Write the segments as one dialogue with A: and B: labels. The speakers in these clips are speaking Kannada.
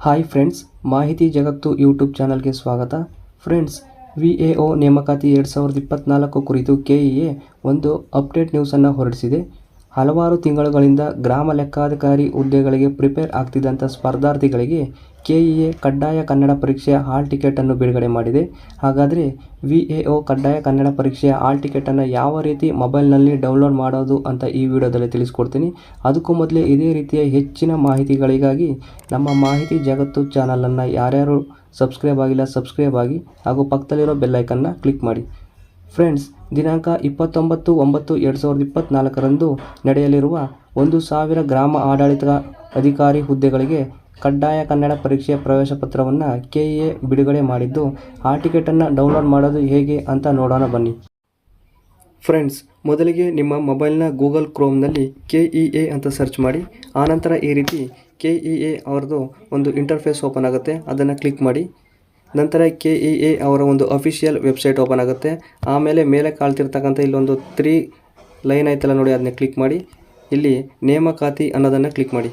A: ಹಾಯ್ ಫ್ರೆಂಡ್ಸ್, ಮಾಹಿತಿ ಜಗತ್ತು ಯೂಟ್ಯೂಬ್ ಚಾನಲ್ಗೆ ಸ್ವಾಗತ. ಫ್ರೆಂಡ್ಸ್, VAO ನೇಮಕಾತಿ 2024 ಕುರಿತು KEA ಒಂದು ಅಪ್ಡೇಟ್ ನ್ಯೂಸನ್ನು ಹೊರಡಿಸಿದೆ. ಹಲವಾರು ತಿಂಗಳುಗಳಿಂದ ಗ್ರಾಮ ಲೆಕ್ಕಾಧಿಕಾರಿ ಹುದ್ದೆಗಳಿಗೆ ಪ್ರಿಪೇರ್ ಆಗ್ತಿದ್ದಂಥ ಸ್ಪರ್ಧಾರ್ಥಿಗಳಿಗೆ KEA ಕಡ್ಡಾಯ ಕನ್ನಡ ಪರೀಕ್ಷೆಯ ಹಾಲ್ ಟಿಕೆಟನ್ನು ಬಿಡುಗಡೆ ಮಾಡಿದೆ. ಹಾಗಾದರೆ VAO ಕಡ್ಡಾಯ ಕನ್ನಡ ಪರೀಕ್ಷೆಯ ಹಾಲ್ ಟಿಕೆಟನ್ನು ಯಾವ ರೀತಿ ಮೊಬೈಲ್ನಲ್ಲಿ ಡೌನ್ಲೋಡ್ ಮಾಡೋದು ಅಂತ ಈ ವಿಡಿಯೋದಲ್ಲಿ ತಿಳಿಸ್ಕೊಡ್ತೀನಿ. ಅದಕ್ಕೂ ಮೊದಲೇ ಇದೇ ರೀತಿಯ ಹೆಚ್ಚಿನ ಮಾಹಿತಿಗಳಿಗಾಗಿ ನಮ್ಮ ಮಾಹಿತಿ ಜಗತ್ತು ಚಾನಲನ್ನು ಯಾರ್ಯಾರು ಸಬ್ಸ್ಕ್ರೈಬ್ ಆಗಿಲ್ಲ ಸಬ್ಸ್ಕ್ರೈಬ್ ಆಗಿ ಹಾಗೂ ಪಕ್ಕದಲ್ಲಿರೋ ಬೆಲ್ಲೈಕನ್ನ ಕ್ಲಿಕ್ ಮಾಡಿ. ಫ್ರೆಂಡ್ಸ್, ದಿನಾಂಕ 29/9/2024 ನಡೆಯಲಿರುವ 1000 ಗ್ರಾಮ ಆಡಳಿತ ಅಧಿಕಾರಿ ಹುದ್ದೆಗಳಿಗೆ ಕಡ್ಡಾಯ ಕನ್ನಡ ಪರೀಕ್ಷೆಯ ಪ್ರವೇಶ ಪತ್ರವನ್ನು KEA ಬಿಡುಗಡೆ ಮಾಡಿದ್ದು, ಹಾಲ್ ಟಿಕೆಟನ್ನು ಡೌನ್ಲೋಡ್ ಮಾಡೋದು ಹೇಗೆ ಅಂತ ನೋಡೋಣ ಬನ್ನಿ. ಫ್ರೆಂಡ್ಸ್, ಮೊದಲಿಗೆ ನಿಮ್ಮ ಮೊಬೈಲ್ನ ಗೂಗಲ್ ಕ್ರೋಮ್ನಲ್ಲಿ KEA ಅಂತ ಸರ್ಚ್ ಮಾಡಿ. ಆನಂತರ ಈ ರೀತಿ KEA ಅವರದು ಒಂದು ಇಂಟರ್ಫೇಸ್ ಓಪನ್ ಆಗುತ್ತೆ, ಅದನ್ನು ಕ್ಲಿಕ್ ಮಾಡಿ. ನಂತರ KEA ಅವರ ಒಂದು ಅಫಿಷಿಯಲ್ ವೆಬ್ಸೈಟ್ ಓಪನ್ ಆಗುತ್ತೆ. ಆಮೇಲೆ ಮೇಲೆ ಕಾಳ್ತಿರ್ತಕ್ಕಂಥ ಇಲ್ಲೊಂದು 3 ಲೈನ್ ಆಯ್ತಲ್ಲ ನೋಡಿ, ಅದನ್ನ ಕ್ಲಿಕ್ ಮಾಡಿ. ಇಲ್ಲಿ ನೇಮಕಾತಿ ಅನ್ನೋದನ್ನು ಕ್ಲಿಕ್ ಮಾಡಿ.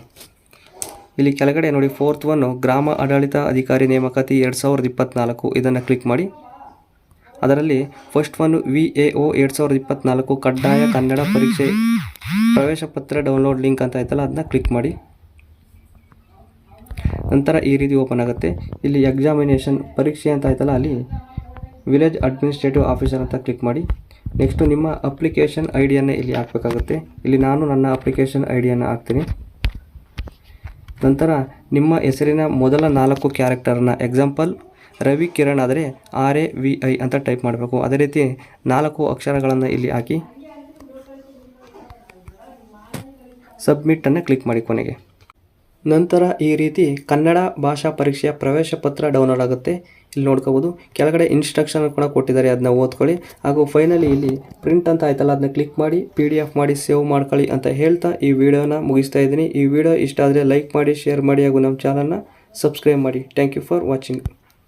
A: ಇಲ್ಲಿ ಕೆಳಗಡೆ ನೋಡಿ 4th ಒನ್ ಗ್ರಾಮ ಆಡಳಿತ ಅಧಿಕಾರಿ ನೇಮಕಾತಿ 2024 ಇದನ್ನು ಕ್ಲಿಕ್ ಮಾಡಿ. ಅದರಲ್ಲಿ ಫಸ್ಟ್ ಒನ್ VAO 2024 ಕಡ್ಡಾಯ ಕನ್ನಡ ಪರೀಕ್ಷೆ ಪ್ರವೇಶ ಪತ್ರ ಡೌನ್ಲೋಡ್ ಲಿಂಕ್ ಅಂತ ಆಯ್ತಲ್ಲ, ಅದನ್ನ ಕ್ಲಿಕ್ ಮಾಡಿ. ನಂತರ ಈ ರೀತಿ ಓಪನ್ ಆಗುತ್ತೆ. ಇಲ್ಲಿ ಎಕ್ಸಾಮಿನೇಷನ್ ಪರೀಕ್ಷೆ ಅಂತ ಆಯ್ತಲ್ಲ, ಅಲ್ಲಿ ವಿಲೇಜ್ ಅಡ್ಮಿನಿಸ್ಟ್ರೇಟಿವ್ ಆಫೀಸರ್ ಅಂತ ಕ್ಲಿಕ್ ಮಾಡಿ. ನೆಕ್ಸ್ಟು ನಿಮ್ಮ ಅಪ್ಲಿಕೇಶನ್ ಐಡಿಯನ್ನು ಇಲ್ಲಿ ಹಾಕಬೇಕಾಗುತ್ತೆ. ಇಲ್ಲಿ ನಾನು ನನ್ನ ಅಪ್ಲಿಕೇಶನ್ ಐಡಿಯನ್ನು ಹಾಕ್ತೀನಿ. ನಂತರ ನಿಮ್ಮ ಹೆಸರಿನ ಮೊದಲ 4 ಕ್ಯಾರೆಕ್ಟರ್ನ, ಎಕ್ಸಾಂಪಲ್ ರವಿ ಕಿರಣ್ ಆದರೆ RAVI ಅಂತ ಟೈಪ್ ಮಾಡಬೇಕು. ಅದೇ ರೀತಿ 4 ಅಕ್ಷರಗಳನ್ನು ಇಲ್ಲಿ ಹಾಕಿ ಸಬ್ಮಿಟನ್ನು ಕ್ಲಿಕ್ ಮಾಡಿ ಕೊನೆಗೆ. ನಂತರ ಈ ರೀತಿ ಕನ್ನಡ ಭಾಷಾ ಪರೀಕ್ಷೆಯ ಪ್ರವೇಶ ಪತ್ರ ಡೌನ್ಲೋಡ್ ಆಗುತ್ತೆ. ಇಲ್ಲಿ ನೋಡ್ಕೋಬೋದು, ಕೆಳಗಡೆ ಇನ್ಸ್ಟ್ರಕ್ಷನ್ ಕೂಡ ಕೊಟ್ಟಿದ್ದಾರೆ, ಅದನ್ನ ಓದ್ಕೊಳ್ಳಿ. ಹಾಗೂ ಫೈನಲಿ ಇಲ್ಲಿ ಪ್ರಿಂಟ್ ಅಂತ ಆಯ್ತಲ್ಲ, ಅದನ್ನ ಕ್ಲಿಕ್ ಮಾಡಿ PDF ಮಾಡಿ ಸೇವ್ ಮಾಡ್ಕೊಳ್ಳಿ ಅಂತ ಹೇಳ್ತಾ ಈ ವಿಡಿಯೋನ ಮುಗಿಸ್ತಾ ಇದ್ದೀನಿ. ಈ ವಿಡಿಯೋ ಇಷ್ಟ ಆದರೆ ಲೈಕ್ ಮಾಡಿ, ಶೇರ್ ಮಾಡಿ ಹಾಗೂ ನಮ್ಮ ಚಾನಲ್ನ ಸಬ್ಸ್ಕ್ರೈಬ್ ಮಾಡಿ. Thank you for watching.